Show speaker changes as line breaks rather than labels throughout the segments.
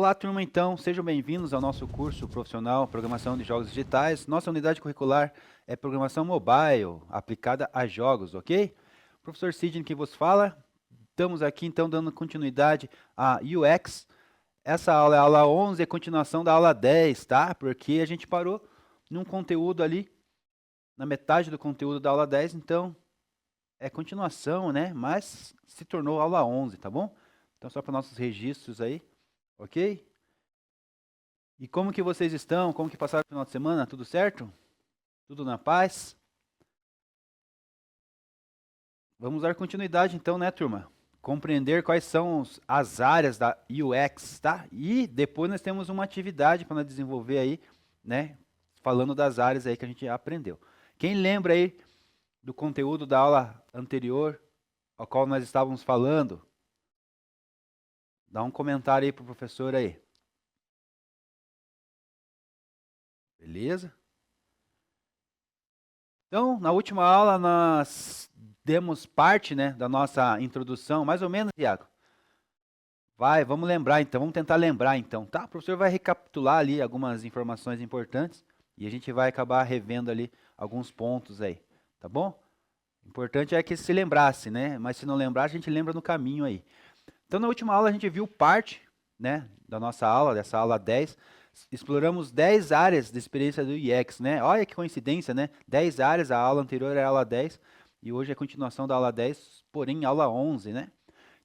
Olá, turma, então, sejam bem-vindos ao nosso curso profissional Programação de Jogos Digitais. Nossa unidade curricular é Programação Mobile, aplicada a jogos, ok? Professor Sidney que vos fala. Estamos aqui, então, dando continuidade à UX. Essa aula é a aula 11, é continuação da aula 10, tá? Porque a gente parou num conteúdo ali, na metade do conteúdo da aula 10, então é continuação, né? Mas se tornou aula 11, tá bom? Então, só para nossos registros aí, ok? E como que vocês estão? Como que passaram o final de semana? Tudo certo? Tudo na paz? Vamos dar continuidade então, né, turma? Compreender quais são as áreas da UX, tá? E depois nós temos uma atividade para nós desenvolver aí, né? Falando das áreas aí que a gente aprendeu. Quem lembra aí do conteúdo da aula anterior, ao qual nós estávamos falando? Dá um comentário aí pro professor aí. Beleza? Então, na última aula nós demos parte, né, da nossa introdução, mais ou menos, Iago. Vamos lembrar então, vamos tentar lembrar então, tá? O professor vai recapitular ali algumas informações importantes e a gente vai acabar revendo ali alguns pontos aí, tá bom? O importante é que se lembrasse, né? Mas se não lembrar, a gente lembra no caminho aí. Então, na última aula a gente viu parte, né, da nossa aula, dessa aula 10. Exploramos 10 áreas de experiência do UX, né? Olha que coincidência, né? 10 áreas, a aula anterior era a aula 10 e hoje é a continuação da aula 10, porém aula 11, né?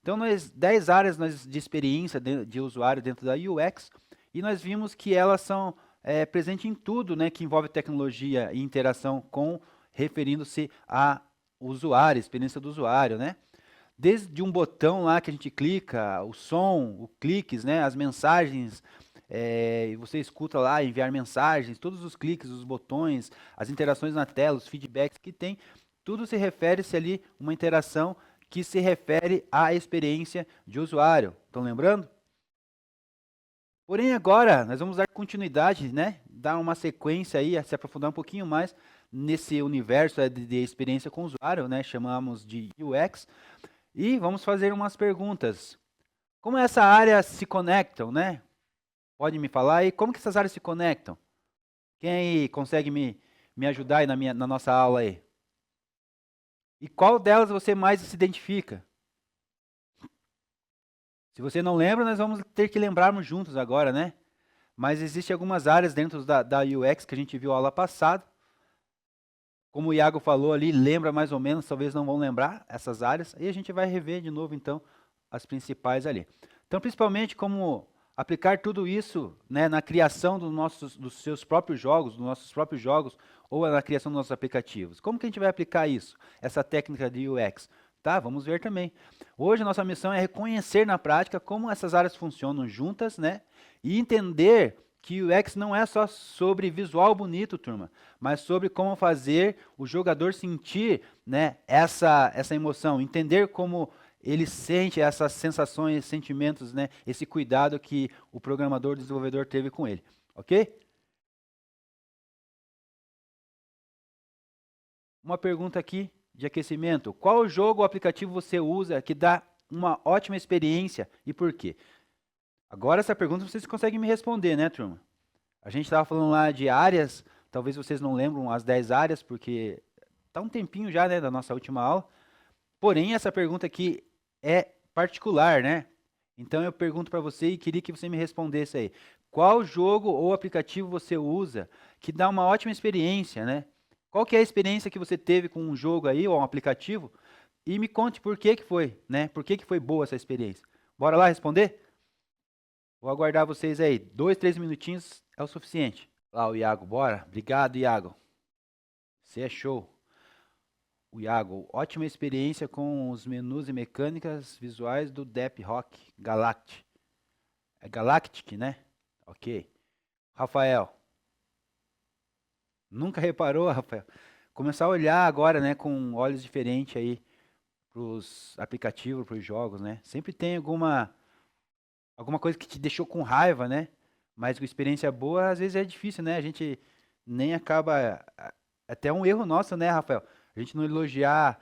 Então, 10 áreas de experiência de usuário dentro da UX e nós vimos que elas são presentes em tudo, né, que envolve tecnologia e interação com, referindo-se a usuário, experiência do usuário, né? Desde um botão lá que a gente clica, o som, o cliques, né, as mensagens, você escuta lá, enviar mensagens, todos os cliques, os botões, as interações na tela, os feedbacks que tem, tudo se refere-se ali uma interação que se refere à experiência de usuário. Estão lembrando? Porém, agora nós vamos dar continuidade, né? Dar uma sequência aí, se aprofundar um pouquinho mais nesse universo de experiência com o usuário, né? Chamamos de UX. E vamos fazer umas perguntas. Como essa área se conectam, né? Pode me falar aí como que essas áreas se conectam? Quem aí consegue me ajudar aí na nossa aula aí? E qual delas você mais se identifica? Se você não lembra, nós vamos ter que lembrarmos juntos agora, né? Mas existem algumas áreas dentro da UX que a gente viu na aula passada. Como o Iago falou ali, lembra mais ou menos, talvez não vão lembrar essas áreas. E a gente vai rever de novo, então, as principais ali. Então, principalmente, como aplicar tudo isso, né, na criação dos seus próprios jogos, dos nossos próprios jogos, ou na criação dos nossos aplicativos. Como que a gente vai aplicar isso, essa técnica de UX? Tá, vamos ver também. Hoje a nossa missão é reconhecer na prática como essas áreas funcionam juntas, né? E entender que o UX não é só sobre visual bonito, turma, mas sobre como fazer o jogador sentir, né, essa emoção, entender como ele sente essas sensações, sentimentos, né, esse cuidado que o programador, o desenvolvedor teve com ele, ok? Uma pergunta aqui de aquecimento. Qual jogo ou aplicativo você usa que dá uma ótima experiência e por quê? Agora essa pergunta vocês conseguem me responder, né, turma? A gente estava falando lá de áreas, talvez vocês não lembram as 10 áreas, porque está um tempinho já, né, da nossa última aula. Porém, essa pergunta aqui é particular, né? Então eu pergunto para você e queria que você me respondesse aí. Qual jogo ou aplicativo você usa que dá uma ótima experiência, né? Qual que é a experiência que você teve com um jogo aí ou um aplicativo? E me conte por que que foi, né? Por que que foi boa essa experiência? Bora lá responder? Vou aguardar vocês aí. 2, 3 minutinhos é o suficiente. Lá o Iago, bora? Obrigado, Iago. Você é show. O Iago, ótima experiência com os menus e mecânicas visuais do Dep Rock Galactic. É Galactic, né? Ok. Rafael, nunca reparou, Rafael? Começar a olhar agora, né, com olhos diferentes aí para os aplicativos, para os jogos, né? Sempre tem alguma coisa que te deixou com raiva, né? Mas com experiência boa, às vezes é difícil, né? A gente nem acaba. Até um erro nosso, né, Rafael? A gente não elogiar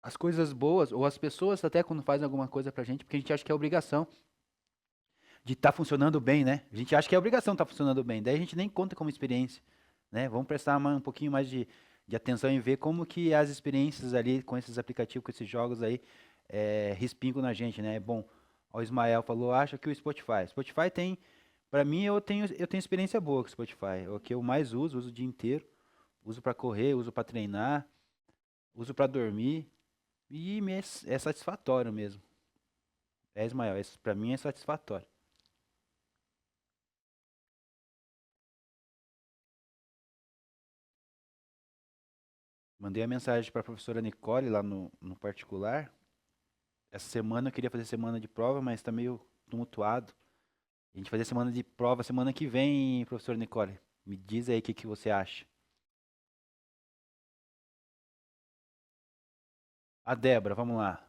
as coisas boas, ou as pessoas até quando fazem alguma coisa pra gente, porque a gente acha que é obrigação de estar funcionando bem, né? A gente acha que é obrigação estar funcionando bem, daí a gente nem conta como experiência, né? Vamos prestar um pouquinho mais de atenção e ver como que as experiências ali com esses aplicativos, com esses jogos aí, respingam na gente, né? Bom, o Ismael falou, acha que o Spotify. Spotify tem, para mim, eu tenho experiência boa com o Spotify. É o que eu mais uso o dia inteiro. Uso para correr, uso para treinar, uso para dormir e é satisfatório mesmo. Ismael, para mim é satisfatório. Mandei a mensagem para a professora Nicole lá no particular. Essa semana eu queria fazer semana de prova, mas está meio tumultuado. A gente fazer semana de prova semana que vem, professora Nicole. Me diz aí o que você acha. A Débora, vamos lá.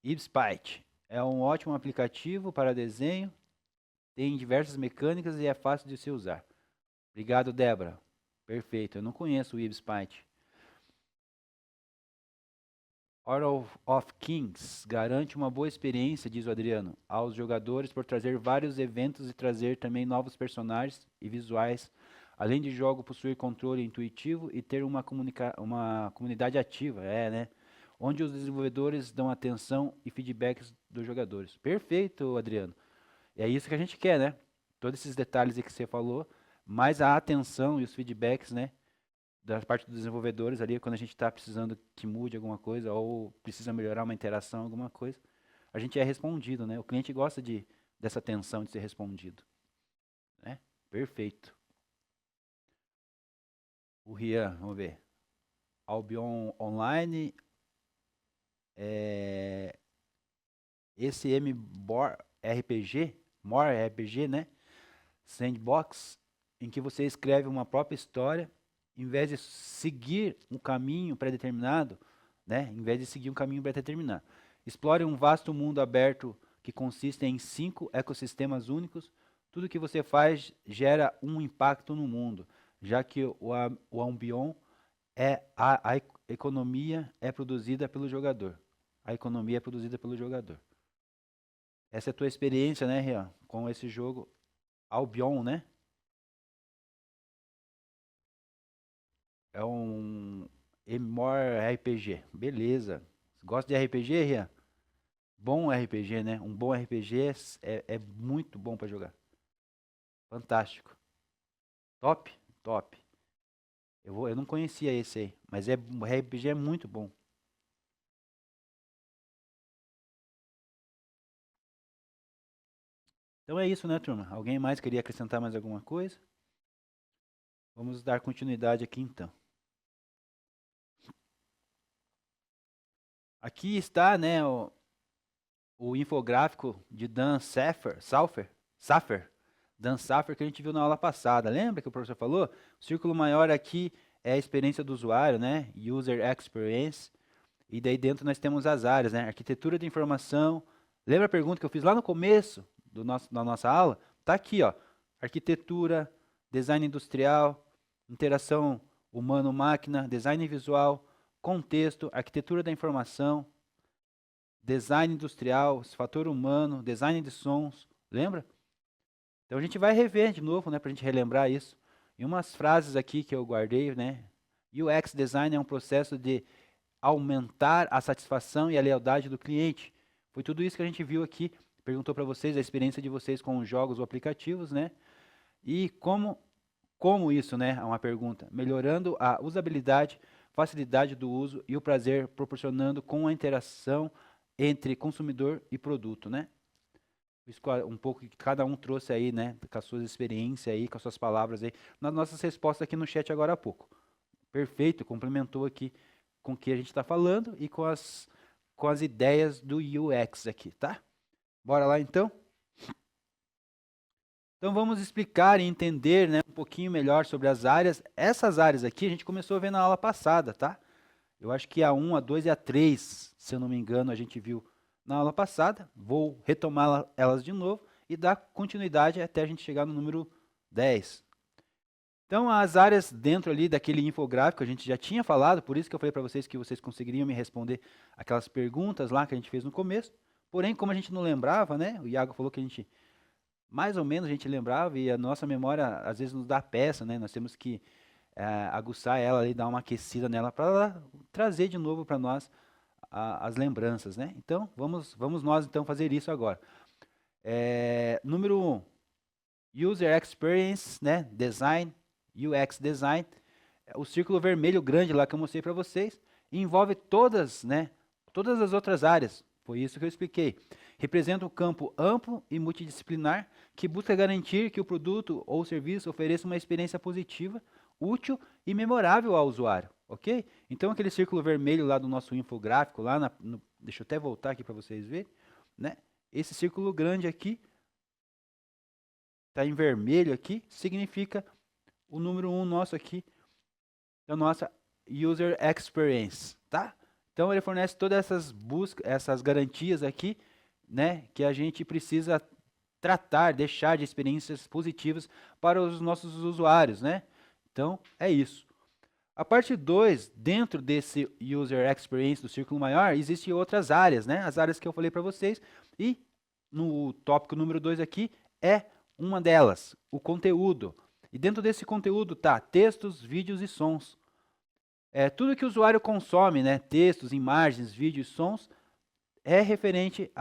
Ibspite é um ótimo aplicativo para desenho, tem diversas mecânicas e é fácil de se usar. Obrigado, Débora. Perfeito. Eu não conheço o Ibspite. Order of Kings garante uma boa experiência, diz o Adriano, aos jogadores por trazer vários eventos e trazer também novos personagens e visuais. Além de jogo possuir controle intuitivo e ter uma comunidade ativa, né? Onde os desenvolvedores dão atenção e feedbacks dos jogadores. Perfeito, Adriano. É isso que a gente quer, né? Todos esses detalhes aí que você falou, mais a atenção e os feedbacks, né? Da parte dos desenvolvedores ali, quando a gente está precisando que mude alguma coisa ou precisa melhorar uma interação, alguma coisa, a gente é respondido, né? O cliente gosta dessa atenção de ser respondido, né? Perfeito. O Rian, vamos ver. Albion Online, ECM RPG, More RPG, né? Sandbox, em que você escreve uma própria história, em vez de seguir um caminho pré-determinado, né? Em vez de seguir um caminho pré-determinado. Explore um vasto mundo aberto que consiste em 5 ecossistemas únicos. Tudo que você faz gera um impacto no mundo, já que o Albion a economia é produzida pelo jogador. A economia é produzida pelo jogador. Essa é a tua experiência, né, Rian, com esse jogo Albion, né? É um MMORPG. Beleza. Gosta de RPG, Rian? Bom RPG, né? Um bom RPG é muito bom para jogar. Fantástico. Top? Top. Eu não conhecia esse aí, mas o RPG é muito bom. Então é isso, né, turma? Alguém mais queria acrescentar mais alguma coisa? Vamos dar continuidade aqui então. Aqui está, né, o infográfico de Dan Saffer, Dan Saffer, que a gente viu na aula passada. Lembra que o professor falou? O círculo maior aqui é a experiência do usuário, né? User Experience. E daí dentro nós temos as áreas, né? Arquitetura de informação. Lembra a pergunta que eu fiz lá no começo da nossa aula? Tá aqui, ó. Arquitetura, design industrial, interação humano-máquina, design visual, contexto, arquitetura da informação, design industrial, fator humano, design de sons, lembra? Então a gente vai rever de novo, né, para a gente relembrar isso. E umas frases aqui que eu guardei, né? UX design é um processo de aumentar a satisfação e a lealdade do cliente. Foi tudo isso que a gente viu aqui. Perguntou para vocês a experiência de vocês com os jogos ou aplicativos, né? E como isso, né? É uma pergunta. Melhorando a usabilidade, facilidade do uso e o prazer, proporcionando com a interação entre consumidor e produto, né? Um pouco que cada um trouxe aí, né? Com as suas experiências aí, com as suas palavras aí, nas nossas respostas aqui no chat agora há pouco. Perfeito, complementou aqui com o que a gente está falando e com as ideias do UX aqui, tá? Bora lá então? Então vamos explicar e entender, né, um pouquinho melhor sobre as áreas. Essas áreas aqui a gente começou a ver na aula passada, tá? Eu acho que a 1, a 2 e a 3, se eu não me engano, a gente viu na aula passada. Vou retomar elas de novo e dar continuidade até a gente chegar no número 10. Então, as áreas dentro ali daquele infográfico, a gente já tinha falado, por isso que eu falei para vocês que vocês conseguiriam me responder aquelas perguntas lá que a gente fez no começo. Porém, como a gente não lembrava, né? O Iago falou que a gente mais ou menos a gente lembrava e a nossa memória às vezes nos dá peça, né? Nós temos que aguçar ela ali, dar uma aquecida nela para ela trazer de novo para nós as lembranças, né? Então, vamos nós então fazer isso agora. Número 1, User Experience, né? Design, UX Design. O círculo vermelho grande lá que eu mostrei para vocês envolve todas, né? Todas as outras áreas. Foi isso que eu expliquei. Representa um campo amplo e multidisciplinar que busca garantir que o produto ou serviço ofereça uma experiência positiva, útil e memorável ao usuário, ok? Então aquele círculo vermelho lá do nosso infográfico, lá deixa eu até voltar aqui para vocês verem, né? Esse círculo grande aqui, está em vermelho aqui, significa o número 1 nosso aqui, da nossa User Experience, tá? Então ele fornece todas essas essas garantias aqui, né, que a gente precisa tratar, deixar de experiências positivas para os nossos usuários, né? Então é isso. A parte 2, dentro desse User Experience do círculo maior, existem outras áreas, né? As áreas que eu falei para vocês, e no tópico número 2 aqui é uma delas, o conteúdo. E dentro desse conteúdo tá textos, vídeos e sons. Tudo que o usuário consome, né, textos, imagens, vídeos, sons, é referente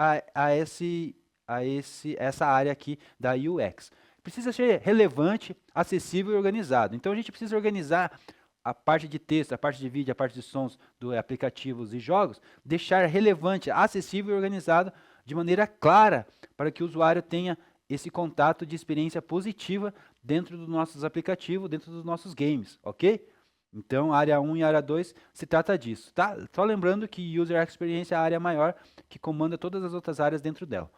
essa área aqui da UX. Precisa ser relevante, acessível e organizado. Então a gente precisa organizar a parte de texto, a parte de vídeo, a parte de sons dos aplicativos e jogos, deixar relevante, acessível e organizado de maneira clara para que o usuário tenha esse contato de experiência positiva dentro dos nossos aplicativos, dentro dos nossos games, ok? Então, área 1 e área 2 se trata disso, tá? Só lembrando que User Experience é a área maior que comanda todas as outras áreas dentro dela.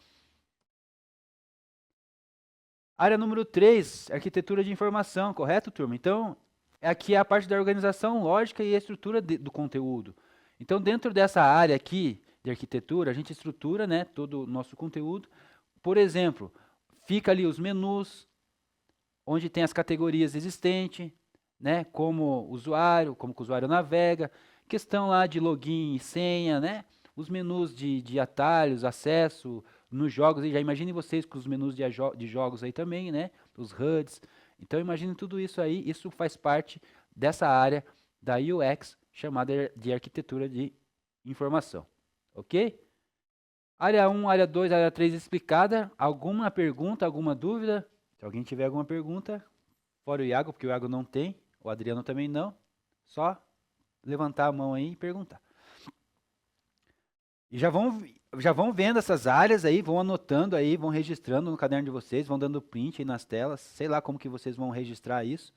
Área número 3, arquitetura de informação, correto, turma? Então, aqui é a parte da organização lógica e a estrutura do conteúdo. Então, dentro dessa área aqui de arquitetura, a gente estrutura, né, todo o nosso conteúdo. Por exemplo, fica ali os menus, onde tem as categorias existentes, né, como que o usuário navega, questão lá de login e senha, né, os menus de atalhos, acesso nos jogos, e já imaginem vocês com os menus de jogos aí também, né, os HUDs. Então imagine tudo isso aí, isso faz parte dessa área da UX chamada de arquitetura de informação, ok? Área 1, área 2, área 3 explicada. Alguma pergunta, alguma dúvida? Se alguém tiver alguma pergunta, fora o Iago, porque o Iago não tem, o Adriano também não, só levantar a mão aí e perguntar. E já vão vendo essas áreas aí, vão anotando aí, vão registrando no caderno de vocês, vão dando print aí nas telas, sei lá como que vocês vão registrar isso.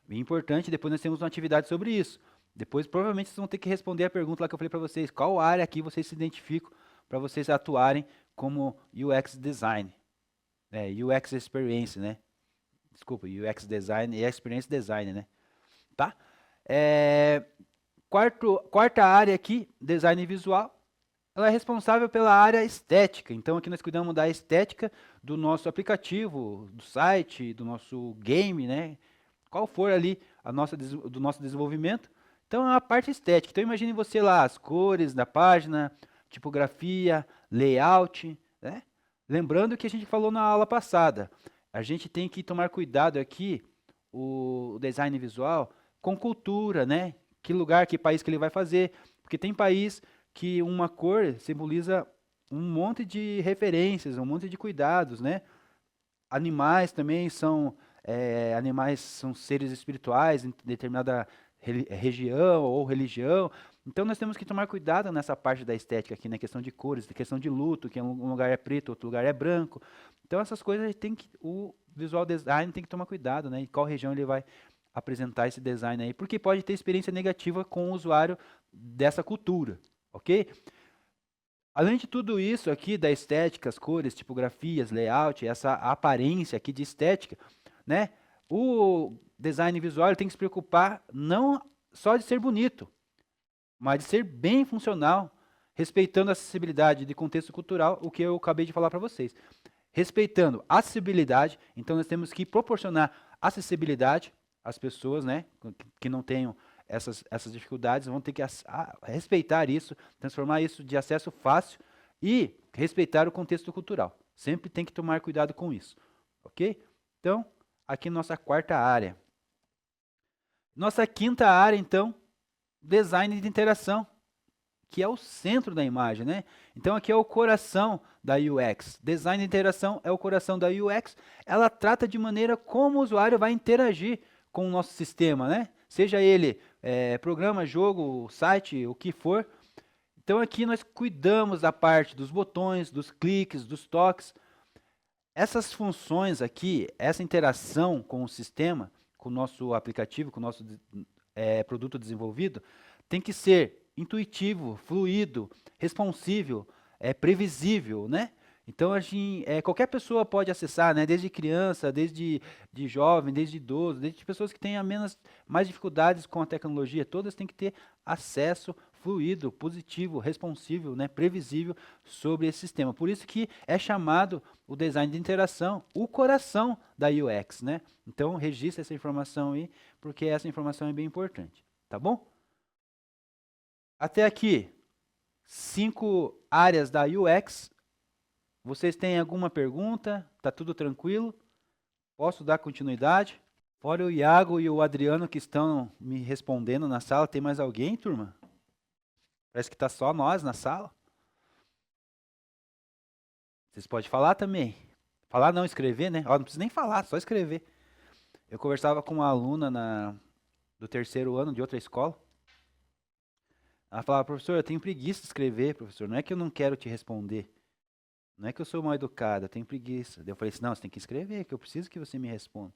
Bem importante, depois nós temos uma atividade sobre isso. Depois provavelmente vocês vão ter que responder a pergunta lá que eu falei para vocês, qual área aqui vocês se identificam para vocês atuarem como UX Design. UX Experience, né? Desculpa, UX Design e Experience Design, né? Tá? Quarta área aqui, Design Visual. Ela é responsável pela área estética. Então aqui nós cuidamos da estética do nosso aplicativo, do site, do nosso game, né? Qual for ali do nosso desenvolvimento. Então é a parte estética. Então imagine você lá, as cores da página, tipografia, layout, né? Lembrando que a gente falou na aula passada, a gente tem que tomar cuidado aqui, o design visual, com cultura, né? Que lugar, que país que ele vai fazer. Porque tem país que uma cor simboliza um monte de referências, um monte de cuidados, né? Animais também são seres espirituais em determinada região ou religião. Então nós temos que tomar cuidado nessa parte da estética aqui, na questão de cores, na questão de luto, que um lugar é preto, outro lugar é branco. Então essas coisas o visual design tem que tomar cuidado, né? Em qual região ele vai apresentar esse design aí, porque pode ter experiência negativa com o usuário dessa cultura, ok? Além de tudo isso aqui, da estética, as cores, tipografias, layout, essa aparência aqui de estética, né? O design visual tem que se preocupar não só de ser bonito, mas de ser bem funcional, respeitando a acessibilidade de contexto cultural, o que eu acabei de falar para vocês. Respeitando a acessibilidade, então nós temos que proporcionar acessibilidade às pessoas, né, que não tenham essas dificuldades, vão ter que respeitar isso, transformar isso de acesso fácil e respeitar o contexto cultural. Sempre tem que tomar cuidado com isso, ok? Então, aqui nossa quarta área. Nossa quinta área, então, design de interação, que é o centro da imagem, né? Então, aqui é o coração da UX. Design de interação é o coração da UX. Ela trata de maneira como o usuário vai interagir com o nosso sistema, né? Seja ele programa, jogo, site, o que for. Então, aqui nós cuidamos da parte dos botões, dos cliques, dos toques. Essas funções aqui, essa interação com o sistema, com o nosso aplicativo, com o nosso produto desenvolvido, tem que ser intuitivo, fluido, responsível, previsível, né? Então, qualquer pessoa pode acessar, né? Desde criança, desde de jovem, desde idoso, desde pessoas que tenham mais dificuldades com a tecnologia, todas têm que ter acesso fluido, positivo, responsível, né? Previsível sobre esse sistema. Por isso que é chamado o design de interação, o coração da UX, né? Então, registre essa informação aí, porque essa informação é bem importante, tá bom? Até aqui, 5 áreas da UX. Vocês têm alguma pergunta? Tá tudo tranquilo? Posso dar continuidade? Fora o Iago e o Adriano que estão me respondendo na sala, tem mais alguém, turma? Parece que tá só nós na sala. Vocês podem falar também. Falar não, escrever, né? Ó, não precisa nem falar, só escrever. Eu conversava com uma aluna do terceiro ano de outra escola. Ela falava, professor, eu tenho preguiça de escrever, professor. Não é que eu não quero te responder. Não é que eu sou mal educado, eu tenho preguiça. Daí eu falei assim, não, você tem que escrever, que eu preciso que você me responda.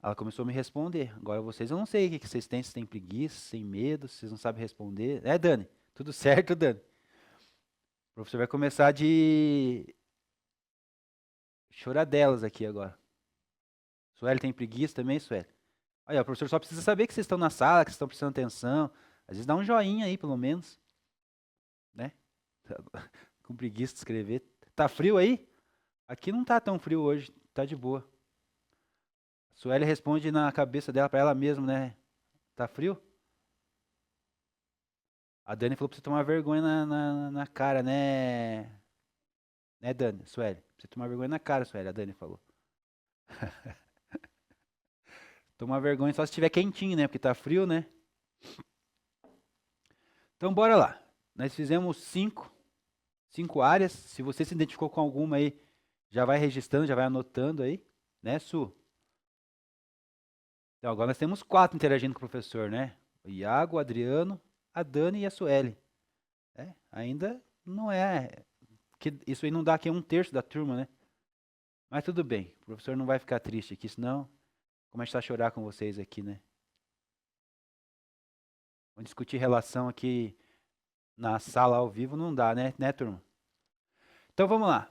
Ela começou a me responder. Agora vocês, eu não sei o que vocês têm, se têm preguiça, se têm medo, se vocês não sabem responder. Dani? Tudo certo, Dani? O professor vai começar de choradelas aqui agora. Sueli tem preguiça também, Sueli? Olha, o professor só precisa saber que vocês estão na sala, que vocês estão prestando atenção. Às vezes dá um joinha aí, pelo menos. Né? Com preguiça de escrever. Tá frio aí? Aqui não tá tão frio hoje, tá de boa. A Sueli responde na cabeça dela, pra ela mesma, né? Tá frio? A Dani falou pra você tomar vergonha na cara, né? Né, Dani? Sueli? Pra você tomar vergonha na cara, Sueli, a Dani falou. Tomar vergonha só se estiver quentinho, né? Porque tá frio, né? Então, bora lá. Nós fizemos 5 áreas. Se você se identificou com alguma aí, já vai registrando, já vai anotando aí, né, Su? Então, agora nós temos 4 interagindo com o professor, né? O Iago, o Adriano, a Dani e a Sueli. Ainda não é... Isso aí não dá aqui 1/3 da turma, né? Mas tudo bem, o professor não vai ficar triste aqui, senão começar a chorar com vocês aqui, né? Vamos discutir relação aqui na sala ao vivo, não dá, né, turma? Então vamos lá.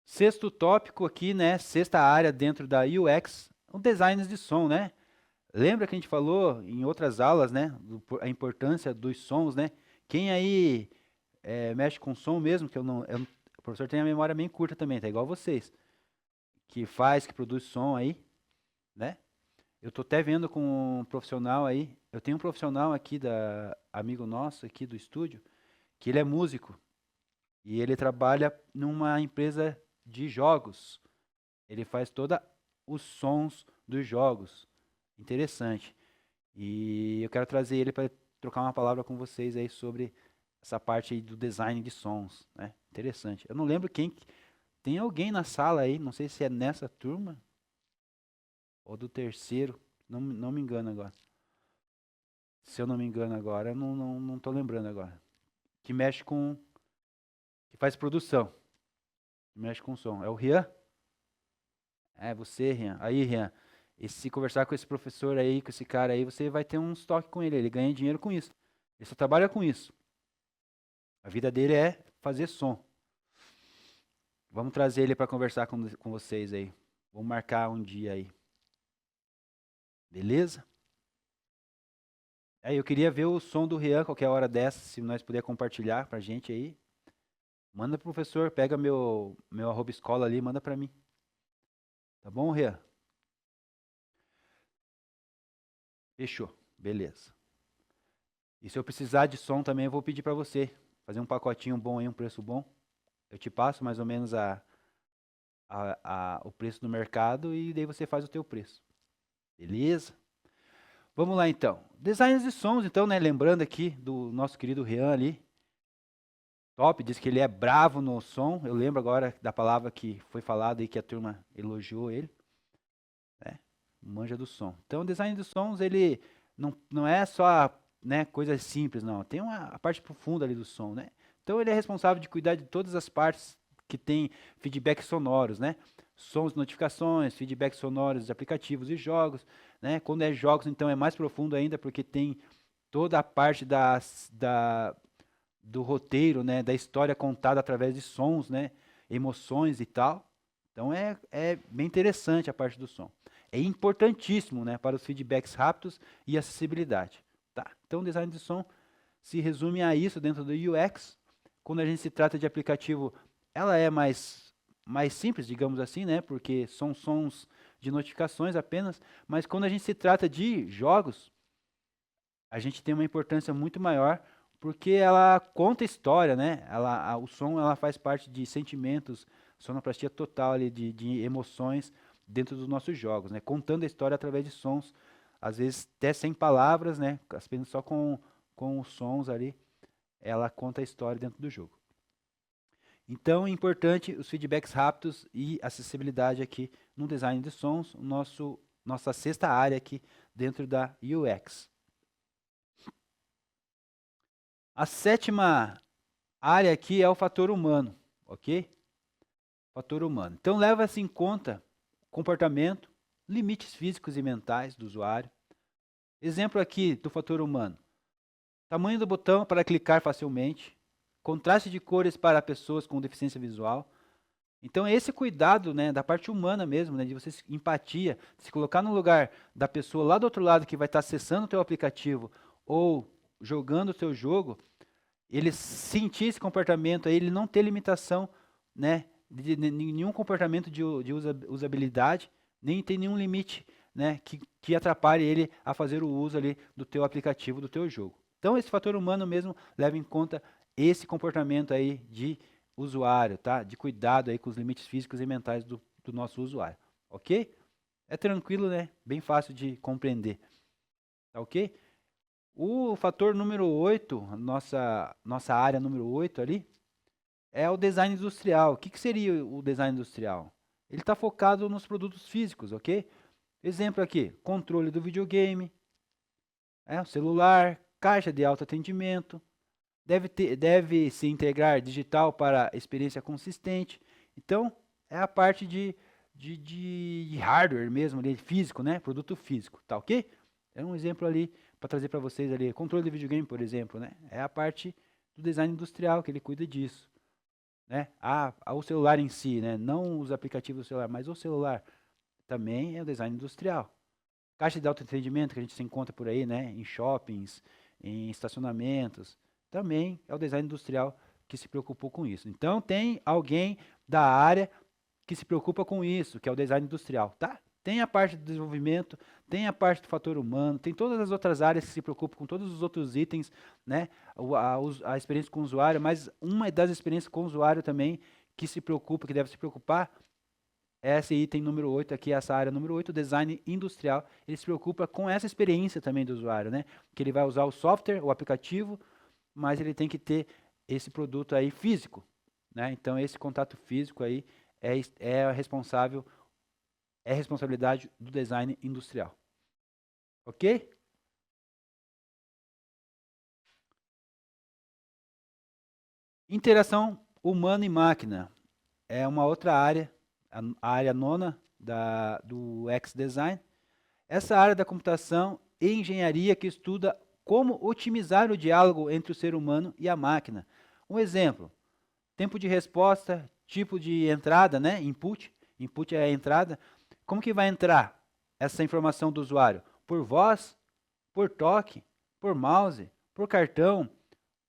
Sexto tópico aqui, né? Sexta área dentro da UX, o design de som, né? Lembra que a gente falou em outras aulas, né? A importância dos sons, né? Quem aí mexe com som mesmo, que o professor tem a memória bem curta também, tá igual vocês. Que produz som aí, né? Eu tô até vendo com um profissional aí. Eu tenho um profissional aqui, amigo nosso aqui do estúdio, que ele é músico. E ele trabalha numa empresa de jogos. Ele faz todos os sons dos jogos. Interessante. E eu quero trazer ele para trocar uma palavra com vocês aí sobre essa parte aí do design de sons, né? Interessante. Eu não lembro quem... Tem alguém na sala aí, não sei se é nessa turma ou do terceiro, não me engano agora. Se eu não me engano agora, eu não tô lembrando agora. Que mexe com... Que faz produção. Que mexe com som. É o Rian? É você, Rian. Aí, Rian. E se conversar com esse professor aí, com esse cara aí, você vai ter um estoque com ele. Ele ganha dinheiro com isso. Ele só trabalha com isso. A vida dele é fazer som. Vamos trazer ele para conversar com vocês aí. Vamos marcar um dia aí. Beleza? Eu queria ver o som do Rian qualquer hora dessa, se nós puder compartilhar pra gente aí. Manda pro professor, pega meu @escola ali, manda pra mim. Tá bom, Rian? Fechou. Beleza. E se eu precisar de som também, eu vou pedir pra você fazer um pacotinho bom aí, um preço bom. Eu te passo mais ou menos a o preço do mercado e daí você faz o teu preço. Beleza? Vamos lá então. Designs de sons, então, né? Lembrando aqui do nosso querido Rian ali. Top, diz que ele é bravo no som. Eu lembro agora da palavra que foi falada e que a turma elogiou ele. Né? Manja do som. Então, o design dos sons, ele não é só, né, coisas simples, não. Tem a parte profunda ali do som, né? Então, ele é responsável de cuidar de todas as partes que tem feedbacks sonoros, né? Sons, notificações, feedbacks sonoros de aplicativos e jogos, né? Quando é jogos, então é mais profundo ainda, porque tem toda a parte do roteiro, né? Da história contada através de sons, né? Emoções e tal. Então é bem interessante a parte do som. É importantíssimo, né? Para os feedbacks rápidos e acessibilidade. Tá? Então o design de som se resume a isso dentro do UX. Quando a gente se trata de aplicativo, ela é mais simples, digamos assim, né? Porque são sons de notificações apenas. Mas quando a gente se trata de jogos, a gente tem uma importância muito maior, porque ela conta história, né? O som ela faz parte de sentimentos, sonoplastia total ali, de emoções dentro dos nossos jogos, né? Contando a história através de sons, às vezes até sem palavras, né? Apenas só com os sons ali, ela conta a história dentro do jogo. Então, é importante os feedbacks rápidos e acessibilidade aqui no design de sons, nossa sexta área aqui dentro da UX. A sétima área aqui é o fator humano, ok? Fator humano. Então, leva-se em conta comportamento, limites físicos e mentais do usuário. Exemplo aqui do fator humano. Tamanho do botão para clicar facilmente, contraste de cores para pessoas com deficiência visual. Então, esse cuidado, né, da parte humana mesmo, né, de você empatia, se colocar no lugar da pessoa lá do outro lado que vai estar acessando o teu aplicativo ou jogando o teu jogo, ele sentir esse comportamento aí, ele não ter limitação, né, de nenhum comportamento de usabilidade, nem tem nenhum limite, né, que atrapalhe ele a fazer o uso ali do teu aplicativo, do teu jogo. Então, esse fator humano mesmo leva em conta esse comportamento aí de usuário, tá? De cuidado aí com os limites físicos e mentais do nosso usuário, ok? É tranquilo, né? Bem fácil de compreender, tá ok? O fator número 8, nossa área número 8 ali, é o design industrial. O que seria o design industrial? Ele está focado nos produtos físicos, ok? Exemplo aqui, controle do videogame, o celular, caixa de autoatendimento, deve se integrar digital para experiência consistente. Então, é a parte de hardware mesmo, ali, físico, né? Produto físico, tá ok? É um exemplo ali para trazer para vocês ali. Controle de videogame, por exemplo, né? É a parte do design industrial que ele cuida disso, né? O celular em si, né? Não os aplicativos do celular, mas o celular também é o design industrial. Caixa de autoatendimento que a gente se encontra por aí, né? Em shoppings, em estacionamentos, também é o design industrial que se preocupou com isso. Então, tem alguém da área que se preocupa com isso, que é o design industrial, tá? Tem a parte do desenvolvimento, tem a parte do fator humano, tem todas as outras áreas que se preocupam com todos os outros itens, né? A experiência com o usuário, mas uma das experiências com o usuário também que se preocupa, que deve se preocupar, é esse item número 8 aqui, essa área número 8, design industrial. Ele se preocupa com essa experiência também do usuário, né? Que ele vai usar o software, o aplicativo, mas ele tem que ter esse produto aí físico, né? Então, esse contato físico aí é responsabilidade do design industrial. Ok? Interação humano e máquina é uma outra área, a área nona do X-Design. Essa área da computação e engenharia que estuda como otimizar o diálogo entre o ser humano e a máquina. Um exemplo, tempo de resposta, tipo de entrada, né? Input é a entrada. Como que vai entrar essa informação do usuário? Por voz, por toque, por mouse, por cartão,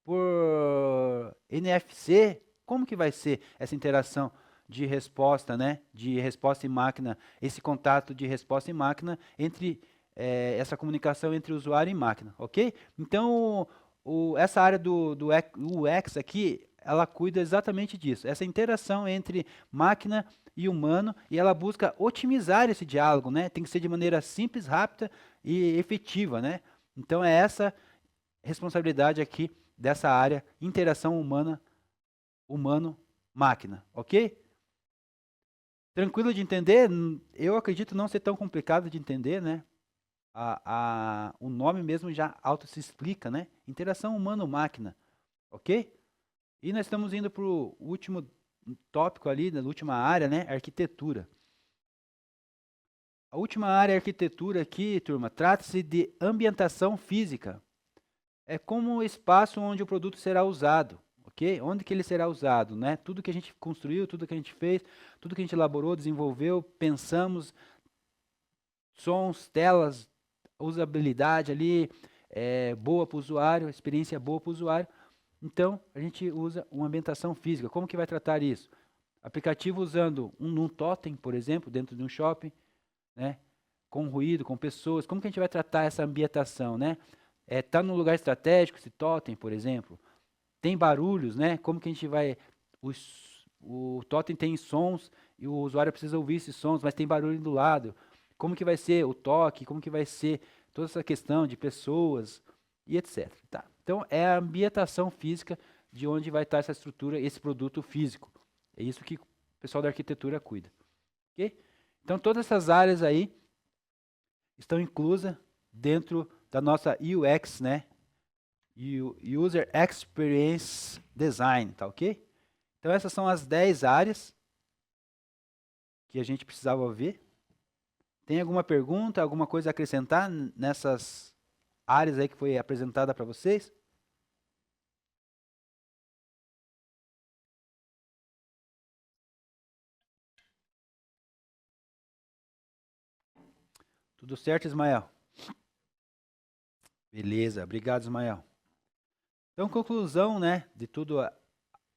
por NFC? Como que vai ser essa interação de resposta, né? De resposta em máquina, esse contato de resposta em máquina entre essa comunicação entre usuário e máquina, ok? Então, essa área do UX aqui, ela cuida exatamente disso, essa interação entre máquina e humano, e ela busca otimizar esse diálogo, né? Tem que ser de maneira simples, rápida e efetiva, né? Então é essa responsabilidade aqui dessa área, interação humana, humano-máquina, ok? Tranquilo de entender? Eu acredito não ser tão complicado de entender, né? O nome mesmo já auto se explica, né? Interação humano-máquina, ok? E nós estamos indo para o último tópico ali, na última área, né? Arquitetura. A última área, arquitetura aqui, turma, trata-se de ambientação física. É como o espaço onde o produto será usado, ok? Onde que ele será usado, né? Tudo que a gente construiu, tudo que a gente fez, tudo que a gente elaborou, desenvolveu, pensamos, sons, telas, usabilidade ali, boa para o usuário, experiência boa para o usuário. Então, a gente usa uma ambientação física. Como que vai tratar isso? Aplicativo usando um totem, por exemplo, dentro de um shopping, né? Com ruído, com pessoas. Como que a gente vai tratar essa ambientação, né? Tá num lugar estratégico, esse totem, por exemplo. Tem barulhos, né? Como que a gente vai... O totem tem sons e o usuário precisa ouvir esses sons, mas tem barulho do lado. Como que vai ser o toque? Como que vai ser toda essa questão de pessoas e etc. Tá? Então, é a ambientação física de onde vai estar essa estrutura, esse produto físico. É isso que o pessoal da arquitetura cuida. Ok? Então, todas essas áreas aí estão inclusas dentro da nossa UX, né? User Experience Design, tá ok? Então, essas são as 10 áreas que a gente precisava ver. Tem alguma pergunta, alguma coisa a acrescentar nessas áreas aí que foi apresentada para vocês? Tudo certo, Ismael? Beleza, obrigado, Ismael. Então, conclusão, né, de tudo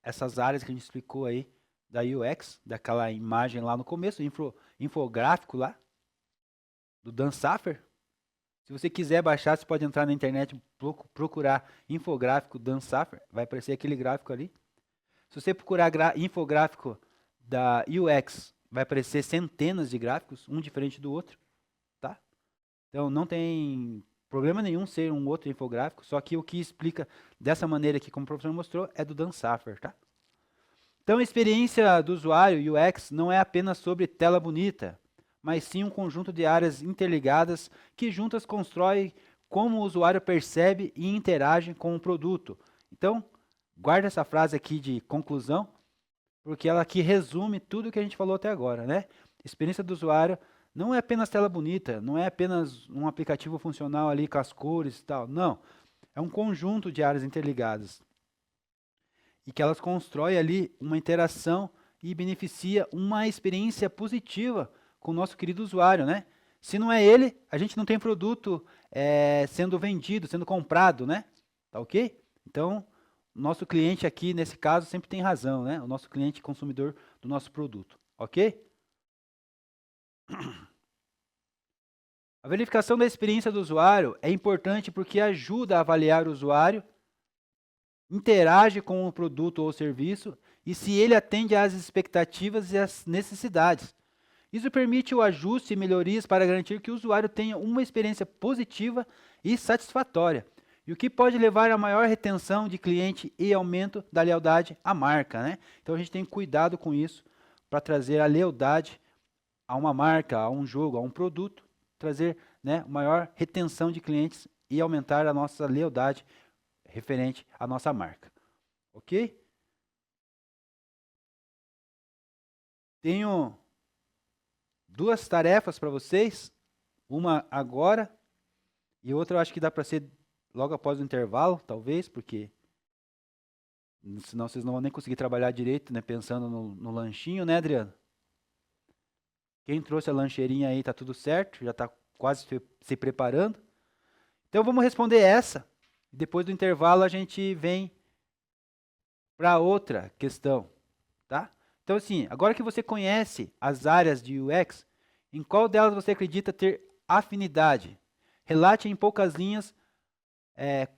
essas áreas que a gente explicou aí da UX, daquela imagem lá no começo, infográfico lá, do Dan Saffer. Se você quiser baixar, você pode entrar na internet e procurar infográfico Dan Saffer, vai aparecer aquele gráfico ali. Se você procurar infográfico da UX, vai aparecer centenas de gráficos, um diferente do outro, tá? Então não tem problema nenhum ser um outro infográfico, só que o que explica dessa maneira aqui, como o professor mostrou, é do Dan Saffer, tá? Então a experiência do usuário, UX, não é apenas sobre tela bonita, mas sim um conjunto de áreas interligadas que juntas constroem como o usuário percebe e interage com o produto. Então, guarda essa frase aqui de conclusão, porque ela aqui resume tudo que a gente falou até agora, né? Experiência do usuário não é apenas tela bonita, não é apenas um aplicativo funcional ali com as cores e tal, não. É um conjunto de áreas interligadas e que elas constroem ali uma interação e beneficia uma experiência positiva com o nosso querido usuário, né? Se não é ele, a gente não tem produto sendo vendido, sendo comprado, né? Tá ok? Então, nosso cliente aqui, nesse caso, sempre tem razão, né? O nosso cliente consumidor do nosso produto, ok? A verificação da experiência do usuário é importante porque ajuda a avaliar o usuário, interage com o produto ou serviço e se ele atende às expectativas e às necessidades. Isso permite o ajuste e melhorias para garantir que o usuário tenha uma experiência positiva e satisfatória, e o que pode levar a maior retenção de cliente e aumento da lealdade à marca, né? Então a gente tem cuidado com isso para trazer a lealdade a uma marca, a um jogo, a um produto, trazer, né, maior retenção de clientes e aumentar a nossa lealdade referente à nossa marca. Ok? Tenho duas tarefas para vocês, uma agora e outra eu acho que dá para ser logo após o intervalo, talvez, porque senão vocês não vão nem conseguir trabalhar direito, né, pensando no lanchinho, né, Adriano? Quem trouxe a lancheirinha aí, tá tudo certo, já está quase se preparando. Então vamos responder essa, depois do intervalo a gente vem para outra questão, tá? Então assim, agora que você conhece as áreas de UX, em qual delas você acredita ter afinidade? Relate em poucas linhas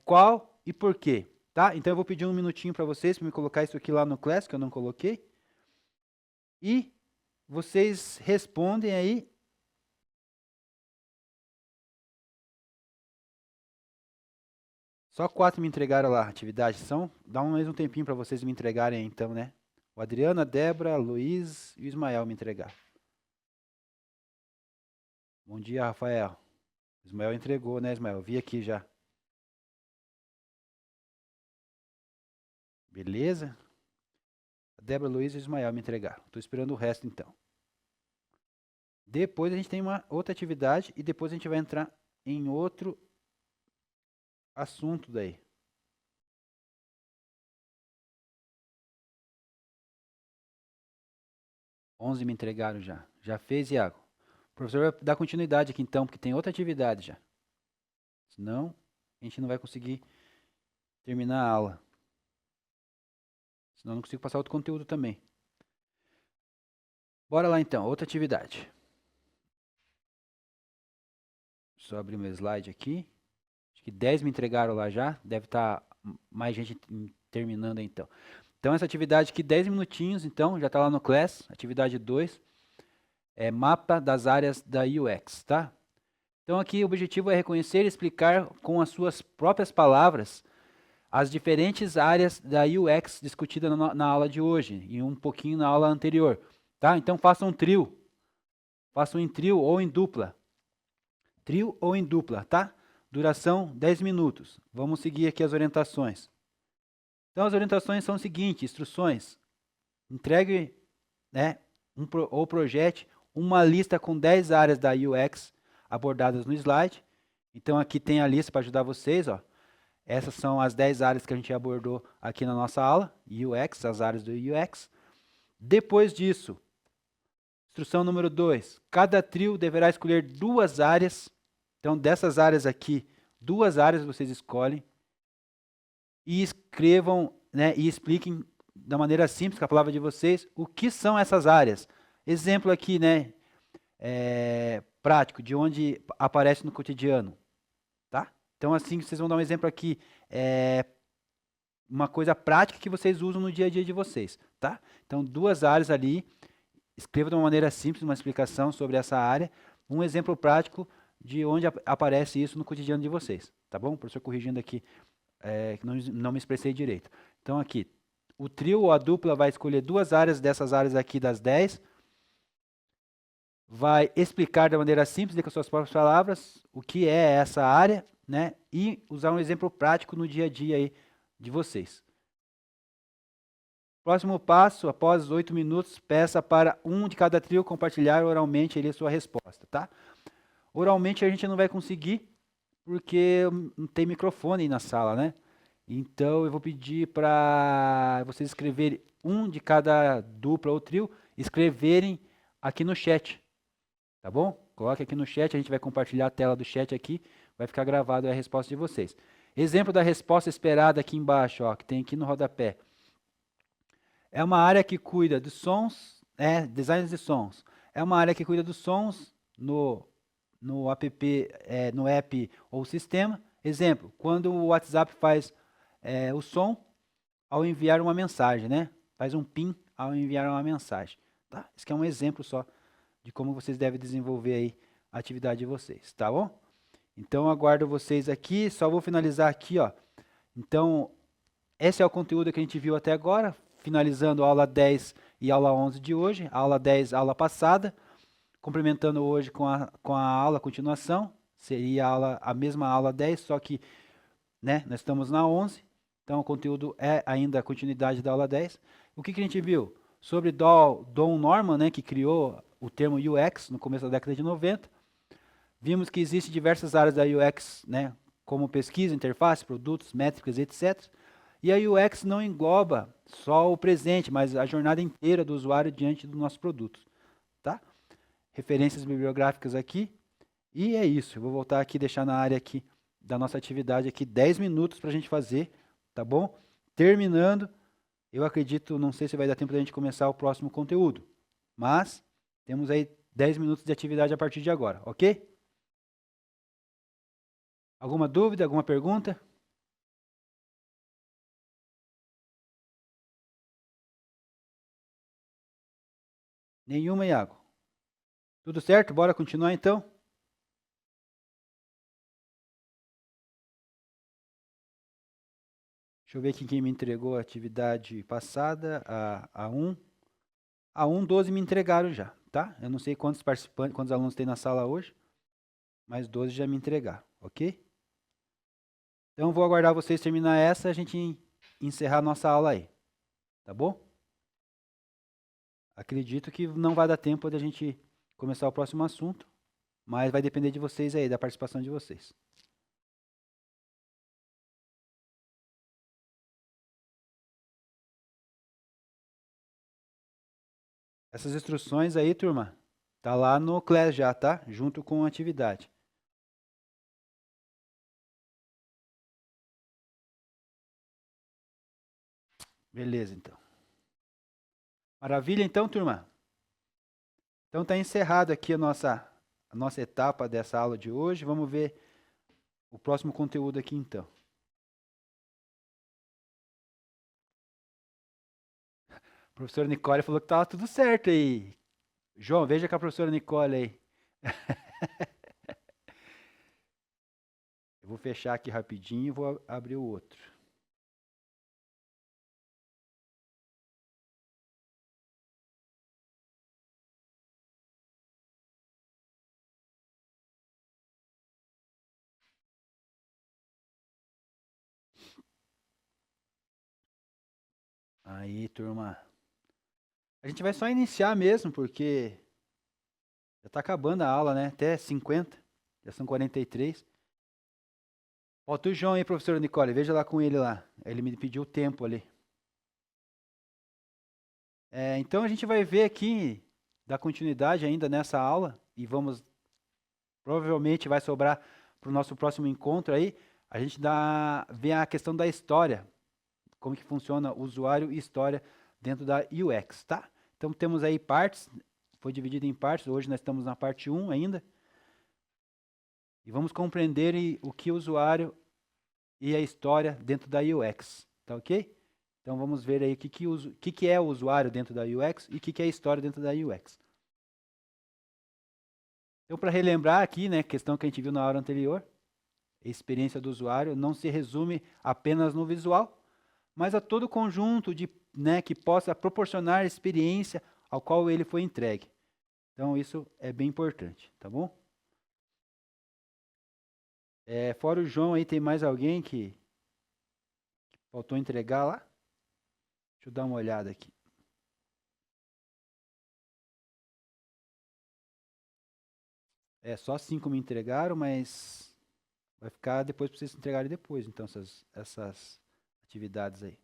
qual e por quê, tá? Então eu vou pedir um minutinho para vocês, para me colocar isso aqui lá no Class, que eu não coloquei. E vocês respondem aí. Só 4 me entregaram lá, atividade. Dá mais um tempinho para vocês me entregarem então, né? O Adriano, a Débora, Luiz e o Ismael me entregar. Bom dia, Rafael. Ismael entregou, né, Ismael? Vi aqui já. Beleza? A Débora, Luiz e o Ismael me entregaram. Estou esperando o resto então. Depois a gente tem uma outra atividade e depois a gente vai entrar em outro assunto daí. 11 me entregaram já. Já fez, Iago? O professor vai dar continuidade aqui então, porque tem outra atividade já. Senão, a gente não vai conseguir terminar a aula. Senão eu não consigo passar outro conteúdo também. Bora lá então, outra atividade. Só abrir meu slide aqui. Acho que 10 me entregaram lá já. Deve estar mais gente terminando então. Então essa atividade aqui, 10 minutinhos, então, já está lá no Class, atividade 2. É mapa das áreas da UX, tá? Então aqui o objetivo é reconhecer e explicar com as suas próprias palavras as diferentes áreas da UX discutida na aula de hoje e um pouquinho na aula anterior, tá? Então façam um trio. Façam em trio ou em dupla. Trio ou em dupla, tá? Duração 10 minutos. Vamos seguir aqui as orientações. Então as orientações são o seguinte, instruções. Entregue, né, ou projete uma lista com 10 áreas da UX abordadas no slide. Então aqui tem a lista para ajudar vocês, ó. Essas são as 10 áreas que a gente abordou aqui na nossa aula, UX, as áreas do UX. Depois disso, instrução número 2, cada trio deverá escolher 2 áreas. Então, dessas áreas aqui, 2 áreas vocês escolhem e escrevam, né, e expliquem da maneira simples, com a palavra de vocês, o que são essas áreas. Exemplo aqui, né, prático, de onde aparece no cotidiano, tá? Então, assim, vocês vão dar um exemplo aqui, uma coisa prática que vocês usam no dia a dia de vocês, tá? Então, 2 áreas ali, escreva de uma maneira simples, uma explicação sobre essa área, um exemplo prático de onde aparece isso no cotidiano de vocês, tá bom? O professor corrigindo aqui, que não me expressei direito. Então, aqui, o trio ou a dupla vai escolher 2 áreas dessas áreas aqui das 10, vai explicar de maneira simples, com as suas próprias palavras, o que é essa área, né? E usar um exemplo prático no dia a dia aí de vocês. Próximo passo, após 8 minutos, peça para um de cada trio compartilhar oralmente ali a sua resposta, tá? Oralmente a gente não vai conseguir, porque não tem microfone aí na sala, né? Então eu vou pedir para vocês escreverem, um de cada dupla ou trio, escreverem aqui no chat, tá bom? Coloque aqui no chat, a gente vai compartilhar a tela do chat aqui, vai ficar gravado a resposta de vocês. Exemplo da resposta esperada aqui embaixo, ó, que tem aqui no rodapé. É uma área que cuida dos sons, design de sons. É uma área que cuida dos sons no app, no app ou sistema. Exemplo, quando o WhatsApp faz o som ao enviar uma mensagem, né? Faz um PIN ao enviar uma mensagem. Tá? Esse aqui é um exemplo só de como vocês devem desenvolver aí a atividade de vocês, tá bom? Então, aguardo vocês aqui. Só vou finalizar aqui, ó. Então, esse é o conteúdo que a gente viu até agora, finalizando a aula 10 e aula 11 de hoje. A aula 10, aula passada. Complementando hoje com a aula continuação. Seria a mesma aula 10, só que, né, nós estamos na 11. Então, o conteúdo é ainda a continuidade da aula 10. O que a gente viu? Sobre Don Norman, né, que criou o termo UX no começo da década de 90. Vimos que existem diversas áreas da UX, né, como pesquisa, interface, produtos, métricas, etc. E a UX não engloba só o presente, mas a jornada inteira do usuário diante dos nossos produtos. Tá? Referências bibliográficas aqui. E é isso. Eu vou voltar aqui, deixar na área aqui da nossa atividade aqui 10 minutos para a gente fazer, tá bom? Terminando, eu acredito, não sei se vai dar tempo da gente começar o próximo conteúdo, mas temos aí 10 minutos de atividade a partir de agora, ok? Alguma dúvida, alguma pergunta? Nenhuma, Iago? Tudo certo? Bora continuar então? Deixa eu ver aqui quem me entregou a atividade passada, a 1. A 1, 12 me entregaram já, tá? Eu não sei quantos participantes, quantos alunos tem na sala hoje, mas 12 já me entregaram, ok? Então, vou aguardar vocês terminar essa, a gente encerrar a nossa aula aí, tá bom? Acredito que não vai dar tempo de a gente começar o próximo assunto, mas vai depender de vocês aí, da participação de vocês. Essas instruções aí, turma, tá lá no Class já, tá? Junto com a atividade. Beleza, então. Maravilha, então, turma? Então, está encerrado aqui a nossa etapa dessa aula de hoje. Vamos ver o próximo conteúdo aqui, então. A professora Nicole falou que estava tudo certo aí. João, veja com a professora Nicole aí. Eu vou fechar aqui rapidinho e vou abrir o outro. Aí, turma. A gente vai só iniciar mesmo, porque já está acabando a aula, né? Até 50. Já são 43. Falta o João aí, professora Nicole. Veja lá com ele lá. Ele me pediu o tempo ali. Então, a gente vai ver aqui, dar continuidade ainda nessa aula. E vamos, provavelmente vai sobrar para o nosso próximo encontro aí. A gente vê a questão da história. Como que funciona o usuário e história dentro da UX, tá? Então, temos aí partes. Foi dividido em partes. Hoje nós estamos na parte 1 ainda. E vamos compreender o que o usuário e a história dentro da UX, tá ok? Então vamos ver aí o que é o usuário dentro da UX e o que é a história dentro da UX. Então, para relembrar aqui, né, questão que a gente viu na aula anterior, a experiência do usuário não se resume apenas no visual, mas a todo o conjunto que possa proporcionar experiência ao qual ele foi entregue. Então, isso é bem importante, tá bom? Fora o João aí, tem mais alguém que faltou entregar lá? Deixa eu dar uma olhada aqui. Só 5 me entregaram, mas vai ficar depois para vocês entregarem depois, então, essas atividades aí.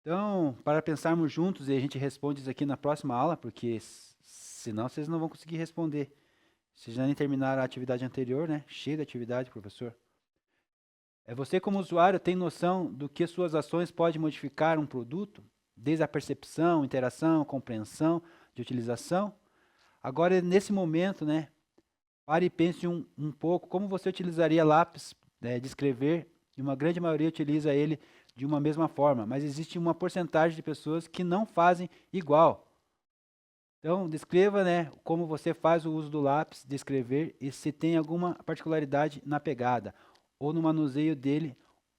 Então, para pensarmos juntos, e a gente responde isso aqui na próxima aula, porque senão vocês não vão conseguir responder. Vocês já nem terminaram a atividade anterior, né? Cheio de atividade, professor. Você, como usuário, tem noção do que suas ações podem modificar um produto? Desde a percepção, interação, compreensão, de utilização? Agora, nesse momento, né? Pare e pense um pouco como você utilizaria lápis de escrever, e uma grande maioria utiliza ele de uma mesma forma, mas existe uma porcentagem de pessoas que não fazem igual. Então, descreva, né, como você faz o uso do lápis de escrever e se tem alguma particularidade na pegada, ou no manuseio dele,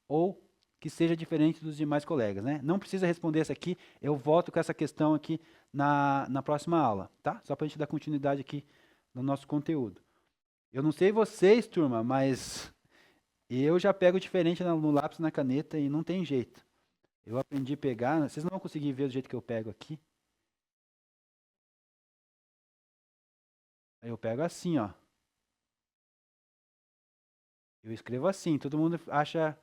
ou que seja diferente dos demais colegas, né? Não precisa responder essa aqui, eu volto com essa questão aqui na próxima aula, tá? Só para a gente dar continuidade aqui no nosso conteúdo. Eu não sei vocês, turma, mas eu já pego diferente no lápis e na caneta e não tem jeito. Eu aprendi a pegar, vocês não vão conseguir ver do jeito que eu pego aqui. Eu pego assim, ó. Eu escrevo assim, todo mundo acha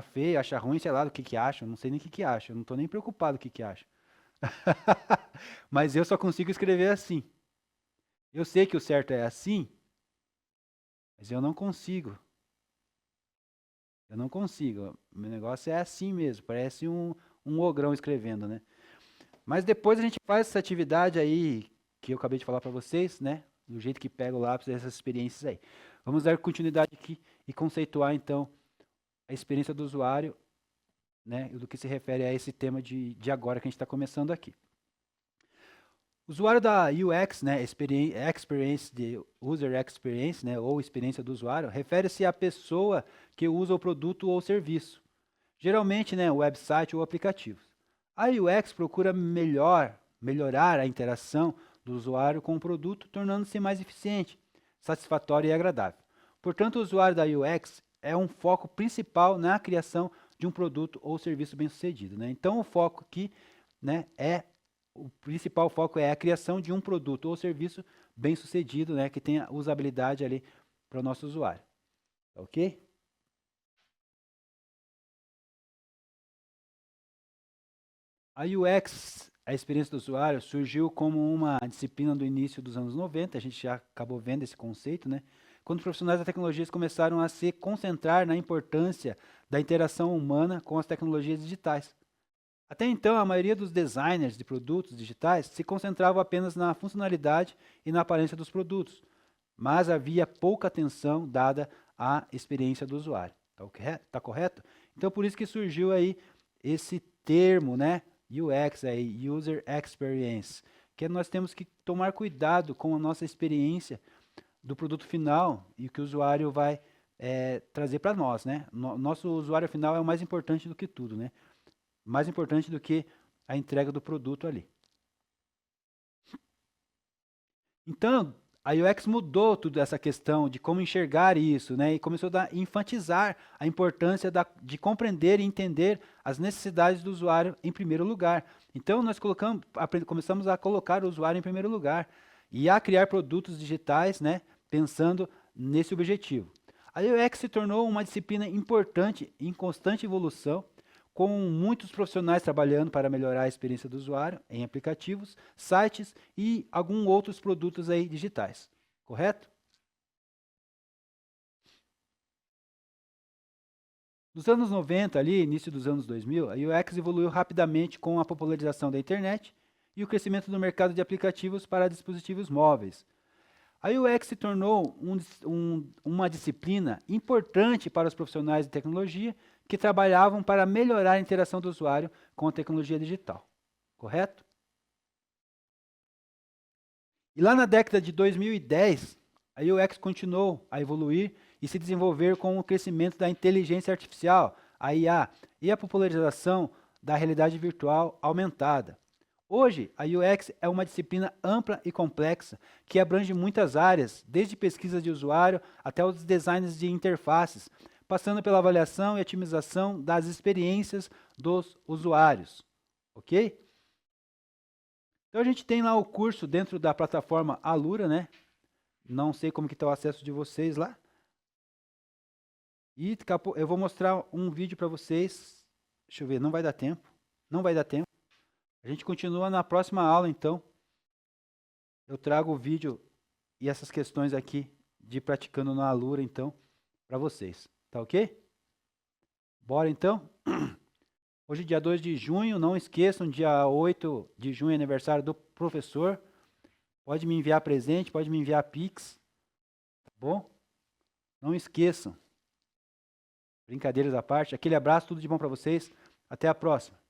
feio, acha ruim, sei lá do que acha, eu não sei nem o que acha, eu não tô nem preocupado com o que acha. Mas eu só consigo escrever assim. Eu sei que o certo é assim, mas eu não consigo. Eu não consigo. O meu negócio é assim mesmo, parece um ogrão escrevendo, né? Mas depois a gente faz essa atividade aí que eu acabei de falar para vocês, né? do jeito que pega o lápis, essas experiências aí. Vamos dar continuidade aqui e conceituar, então, a experiência do usuário, né, do que se refere a esse tema de agora que a gente está começando aqui. O usuário da UX, né, Experience de User Experience, né, ou experiência do usuário, refere-se à pessoa que usa o produto ou serviço, geralmente, né, o website ou aplicativos. A UX procura melhorar a interação do usuário com o produto, tornando-se mais eficiente, satisfatório e agradável. Portanto, o usuário da UX é um foco principal na criação de um produto ou serviço bem-sucedido, né? Então, o foco aqui, né, o principal foco é a criação de um produto ou serviço bem-sucedido, né, que tenha usabilidade ali para o nosso usuário. Ok? A UX, a experiência do usuário, surgiu como uma disciplina do início dos anos 90, a gente já acabou vendo esse conceito, né? Quando os profissionais da tecnologia começaram a se concentrar na importância da interação humana com as tecnologias digitais. Até então, a maioria dos designers de produtos digitais se concentrava apenas na funcionalidade e na aparência dos produtos, mas havia pouca atenção dada à experiência do usuário. Tá correto? Então, por isso que surgiu aí esse termo, né? UX, aí, User Experience, que nós temos que tomar cuidado com a nossa experiência do produto final e o que o usuário vai trazer para nós, né? Nosso usuário final é o mais importante do que tudo, né? Mais importante do que a entrega do produto ali. Então, a UX mudou tudo essa questão de como enxergar isso, né? E começou a enfatizar a importância de compreender e entender as necessidades do usuário em primeiro lugar. Então, nós começamos a colocar o usuário em primeiro lugar e a criar produtos digitais, né? Pensando nesse objetivo. A UX se tornou uma disciplina importante em constante evolução, com muitos profissionais trabalhando para melhorar a experiência do usuário em aplicativos, sites e alguns outros produtos aí digitais. Correto? Nos anos 90, ali, início dos anos 2000, a UX evoluiu rapidamente com a popularização da internet e o crescimento do mercado de aplicativos para dispositivos móveis. A UX se tornou uma disciplina importante para os profissionais de tecnologia que trabalhavam para melhorar a interação do usuário com a tecnologia digital. Correto? E lá na década de 2010, a UX continuou a evoluir e se desenvolver com o crescimento da inteligência artificial, a IA, e a popularização da realidade virtual aumentada. Hoje, a UX é uma disciplina ampla e complexa que abrange muitas áreas, desde pesquisa de usuário até os designs de interfaces, passando pela avaliação e otimização das experiências dos usuários. Ok? Então a gente tem lá o curso dentro da plataforma Alura, né? Não sei como que está o acesso de vocês lá. E eu vou mostrar um vídeo para vocês. Deixa eu ver, não vai dar tempo. Não vai dar tempo. A gente continua na próxima aula, então. Eu trago o vídeo e essas questões aqui de praticando na Alura, então, para vocês. Tá ok? Bora, então? Hoje, dia 2 de junho, não esqueçam, dia 8 de junho é aniversário do professor. Pode me enviar presente, pode me enviar Pix. Tá bom? Não esqueçam. Brincadeiras à parte. Aquele abraço, tudo de bom para vocês. Até a próxima.